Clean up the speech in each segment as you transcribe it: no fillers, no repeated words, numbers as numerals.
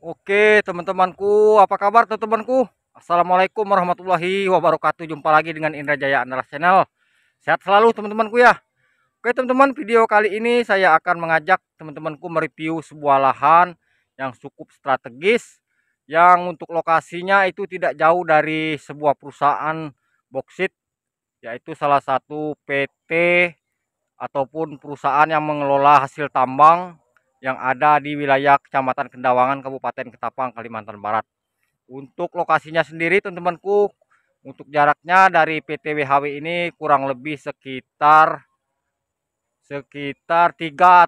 Oke, teman-temanku, apa kabar teman-temanku? Assalamualaikum warahmatullahi wabarakatuh. Jumpa lagi dengan Indra Jaya Andalas Channel. Sehat selalu teman-temanku ya. Oke teman-teman, video kali ini saya akan mengajak teman-temanku mereview sebuah lahan yang cukup strategis, yang untuk lokasinya itu tidak jauh dari sebuah perusahaan boksit, yaitu salah satu PT ataupun perusahaan yang mengelola hasil tambang yang ada di wilayah Kecamatan Kendawangan, Kabupaten Ketapang, Kalimantan Barat. Untuk lokasinya sendiri teman-temanku, untuk jaraknya dari PT WHW ini kurang lebih sekitar 3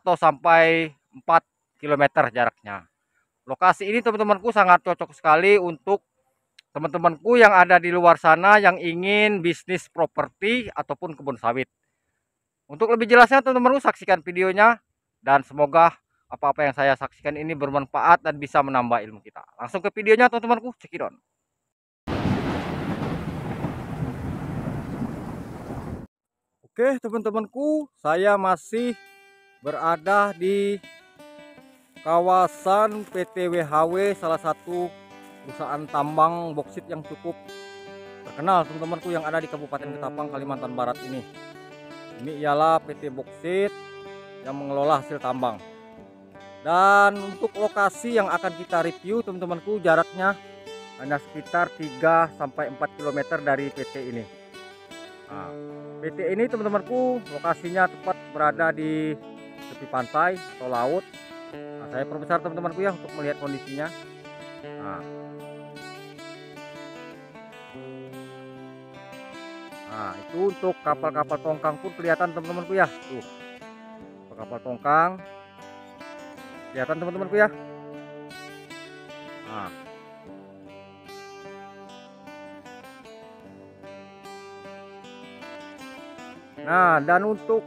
atau sampai 4 kilometer jaraknya. Lokasi ini teman-temanku sangat cocok sekali untuk teman-temanku yang ada di luar sana yang ingin bisnis properti ataupun kebun sawit. Untuk lebih jelasnya teman-teman saksikan videonya dan semoga apa-apa yang saya saksikan ini bermanfaat dan bisa menambah ilmu kita. Langsung ke videonya teman-temanku, cekidot. Oke teman-temanku, saya masih berada di kawasan PT WHW, salah satu perusahaan tambang boksit yang cukup terkenal teman-temanku yang ada di Kabupaten Ketapang, Kalimantan Barat ini. Ini ialah PT Boksit yang mengelola hasil tambang. Dan untuk lokasi yang akan kita review teman-temanku, jaraknya hanya sekitar 3 sampai 4 km dari PT ini. Nah, PT ini teman-temanku lokasinya tepat berada di tepi pantai atau laut. Nah, saya perbesar teman-temanku ya untuk melihat kondisinya. Nah, itu untuk kapal-kapal tongkang pun kelihatan teman-temanku ya. Tuh, kapal tongkang kelihatan teman-temanku ya. Nah, dan untuk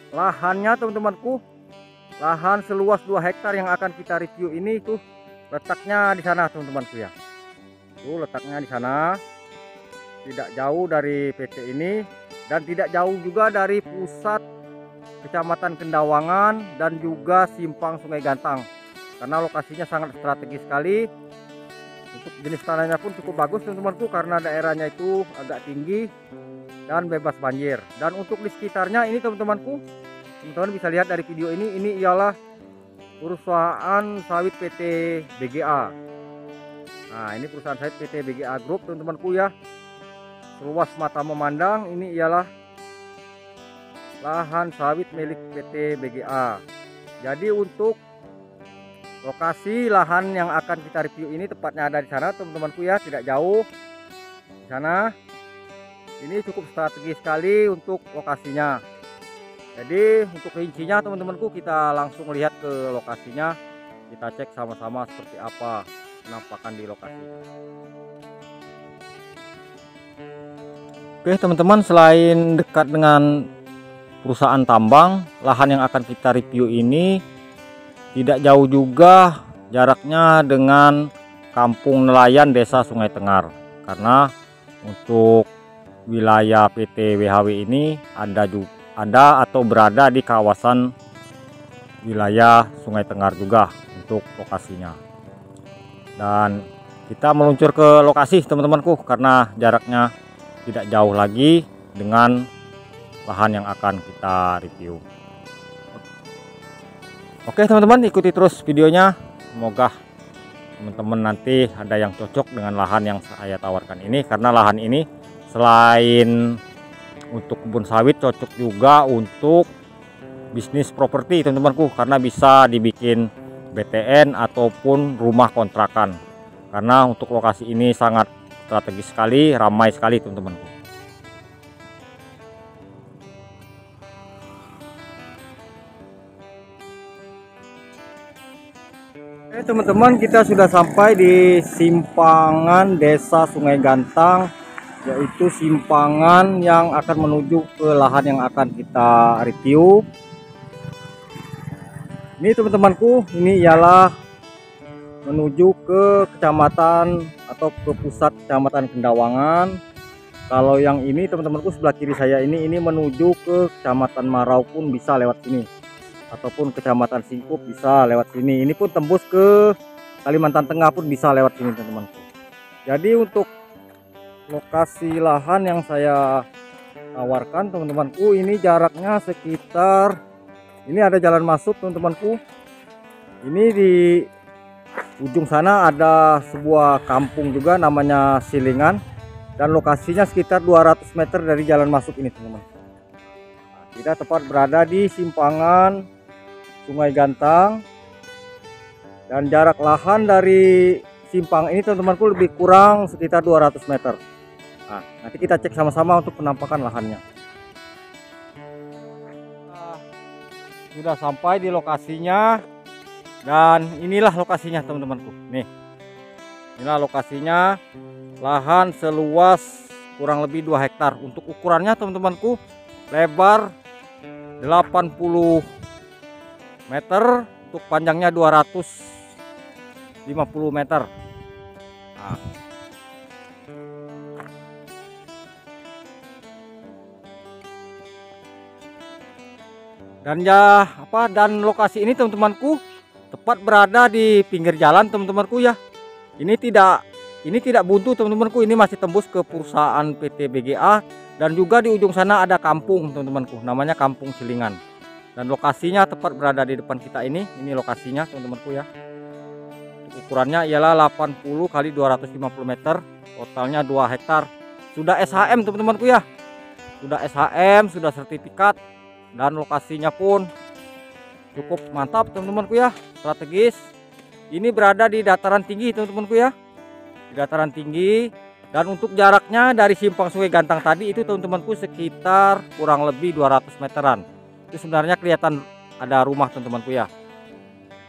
lahannya teman-temanku, lahan seluas 2 hektar yang akan kita review ini tuh letaknya di sana teman-temanku ya. Tuh letaknya di sana, tidak jauh dari PT ini dan tidak jauh juga dari pusat Kecamatan Kendawangan dan juga simpang Sungai Gantang, karena lokasinya sangat strategis sekali. Untuk jenis tanahnya pun cukup bagus teman-temanku, karena daerahnya itu agak tinggi dan bebas banjir. Dan untuk di sekitarnya ini teman-temanku, teman-teman bisa lihat dari video ini ialah perusahaan sawit PT BGA. Nah, ini perusahaan sawit PT BGA Group teman-temanku ya. Seluas mata memandang, ini ialah lahan sawit milik PT BGA. Jadi untuk lokasi lahan yang akan kita review ini tepatnya ada di sana teman-temanku ya, tidak jauh di sana. Ini cukup strategis sekali untuk lokasinya. Jadi untuk rincinya teman-temanku, kita langsung lihat ke lokasinya, kita cek sama-sama seperti apa penampakan di lokasi. Oke teman-teman, selain dekat dengan perusahaan tambang, lahan yang akan kita review ini tidak jauh juga jaraknya dengan kampung nelayan desa Sungai Tengar, karena untuk wilayah PT WHW ini ada atau berada di kawasan wilayah Sungai Tengar juga untuk lokasinya. Dan kita meluncur ke lokasi teman-temanku, karena jaraknya tidak jauh lagi dengan lahan yang akan kita review. Oke teman-teman, ikuti terus videonya, semoga teman-teman nanti ada yang cocok dengan lahan yang saya tawarkan ini, karena lahan ini selain untuk kebun sawit cocok juga untuk bisnis properti teman-temanku, karena bisa dibikin BTN ataupun rumah kontrakan, karena untuk lokasi ini sangat strategis sekali, ramai sekali teman-temanku. Oke teman-teman, kita sudah sampai di simpangan desa Sungai Gantang, yaitu simpangan yang akan menuju ke lahan yang akan kita review. Ini teman-temanku, ini ialah menuju ke kecamatan atau ke pusat Kecamatan Kendawangan. Kalau yang ini teman-temanku sebelah kiri saya ini menuju ke Kecamatan Marau pun bisa lewat sini, ataupun Kecamatan Singkup bisa lewat sini. Ini pun tembus ke Kalimantan Tengah pun bisa lewat sini teman-temanku. Jadi untuk lokasi lahan yang saya tawarkan teman-temanku, ini jaraknya sekitar, ini ada jalan masuk teman-temanku. Ini di ujung sana ada sebuah kampung juga namanya Silingan, dan lokasinya sekitar 200 meter dari jalan masuk ini teman-teman. Nah, kita tepat berada di simpangan Sungai Gantang, dan jarak lahan dari simpang ini teman-temanku lebih kurang sekitar 200 meter. Nah, nanti kita cek sama-sama untuk penampakan lahannya. Nah, sudah sampai di lokasinya, dan inilah lokasinya teman-temanku. Nih, inilah lokasinya, lahan seluas kurang lebih 2 hektar. Untuk ukurannya teman-temanku, lebar 80 meter, untuk panjangnya 250 meter. Nah, dan lokasi ini teman-temanku tepat berada di pinggir jalan teman-temanku ya. Ini tidak buntu teman-temanku, ini masih tembus ke perusahaan PT BGA, dan juga di ujung sana ada kampung teman-temanku, namanya Kampung Silingan. Dan lokasinya tepat berada di depan kita ini lokasinya teman-temanku ya. Ukurannya ialah 80 kali 250 meter, totalnya 2 hektar. Sudah SHM teman-temanku ya. Sudah SHM, sudah sertifikat, dan lokasinya pun cukup mantap teman-temanku ya, strategis. Ini berada di dataran tinggi teman-temanku ya, di dataran tinggi. Dan untuk jaraknya dari simpang Sungai Gantang tadi itu teman-temanku sekitar kurang lebih 200 meteran. Itu sebenarnya kelihatan ada rumah teman-temanku ya.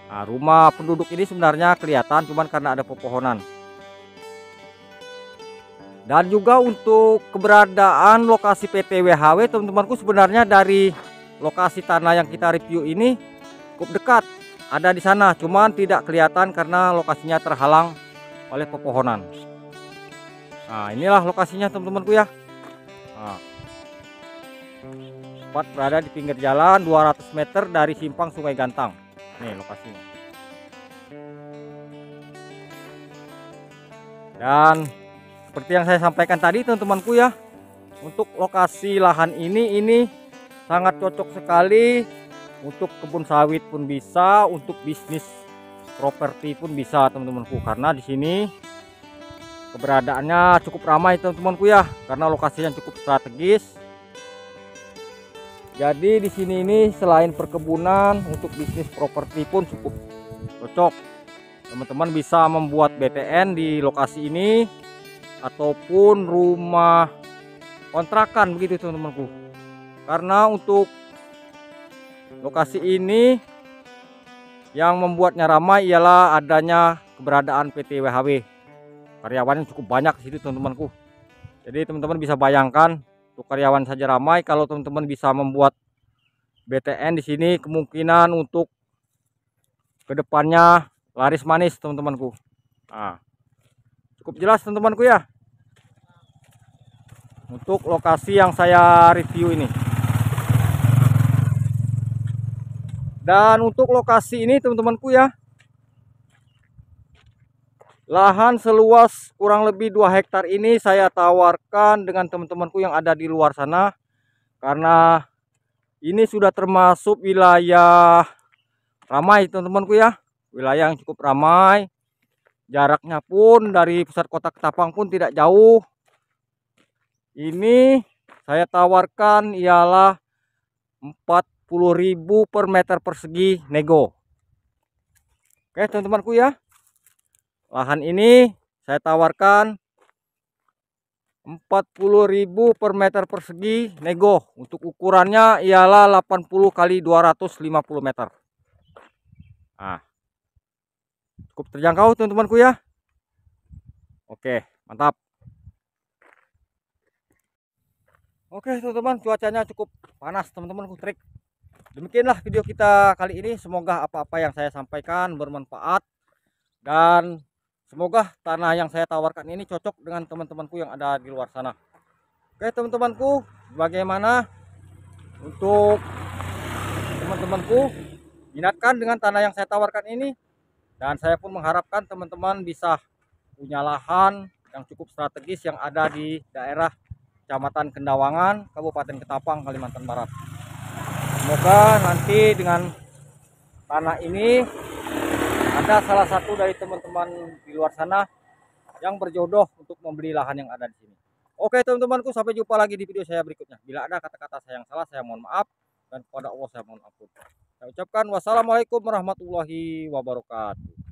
Nah, rumah penduduk ini sebenarnya kelihatan, cuman karena ada pepohonan. Dan juga untuk keberadaan lokasi PT WHW teman-temanku, sebenarnya dari lokasi tanah yang kita review ini cukup dekat, ada di sana, cuman tidak kelihatan karena lokasinya terhalang oleh pepohonan. Nah, inilah lokasinya teman-temanku ya. Nah, tepat berada di pinggir jalan 200 meter dari simpang Sungai Gantang. Nih lokasinya. Dan seperti yang saya sampaikan tadi teman-temanku ya, untuk lokasi lahan ini sangat cocok sekali untuk kebun sawit pun bisa, untuk bisnis properti pun bisa teman-temanku, karena di sini keberadaannya cukup ramai teman-temanku ya, karena lokasinya cukup strategis. Jadi di sini ini selain perkebunan, untuk bisnis properti pun cukup cocok. Teman-teman bisa membuat BTN di lokasi ini ataupun rumah kontrakan begitu teman-temanku. Karena untuk lokasi ini yang membuatnya ramai ialah adanya keberadaan PT WHW. Karyawannya cukup banyak di situ teman-temanku. Jadi teman-teman bisa bayangkan, untuk karyawan saja ramai, kalau teman-teman bisa membuat BTN di sini, kemungkinan untuk kedepannya laris manis teman-temanku. Nah, cukup jelas teman-temanku ya untuk lokasi yang saya review ini. Dan untuk lokasi ini teman-temanku ya, lahan seluas kurang lebih 2 hektar ini saya tawarkan dengan teman-temanku yang ada di luar sana, karena ini sudah termasuk wilayah ramai teman-temanku ya, wilayah yang cukup ramai. Jaraknya pun dari pusat kota Ketapang pun tidak jauh. Ini saya tawarkan ialah 40.000 per meter persegi nego. Oke teman-temanku ya, lahan ini saya tawarkan 40.000 per meter persegi nego. Untuk ukurannya ialah 80 kali 250 meter. Nah, cukup terjangkau teman-temanku ya. Oke, mantap. Oke teman-teman, cuacanya cukup panas teman-temanku, trik. Demikianlah video kita kali ini. Semoga apa-apa yang saya sampaikan bermanfaat, dan semoga tanah yang saya tawarkan ini cocok dengan teman-temanku yang ada di luar sana. Oke teman-temanku, bagaimana untuk teman-temanku minatkan dengan tanah yang saya tawarkan ini? Dan saya pun mengharapkan teman-teman bisa punya lahan yang cukup strategis yang ada di daerah Kecamatan Kendawangan, Kabupaten Ketapang, Kalimantan Barat. Semoga nanti dengan tanah ini ada salah satu dari teman-teman di luar sana yang berjodoh untuk membeli lahan yang ada di sini. Oke teman-temanku, sampai jumpa lagi di video saya berikutnya. Bila ada kata-kata saya yang salah, saya mohon maaf, dan kepada Allah saya mohon ampun. Saya ucapkan wassalamualaikum warahmatullahi wabarakatuh.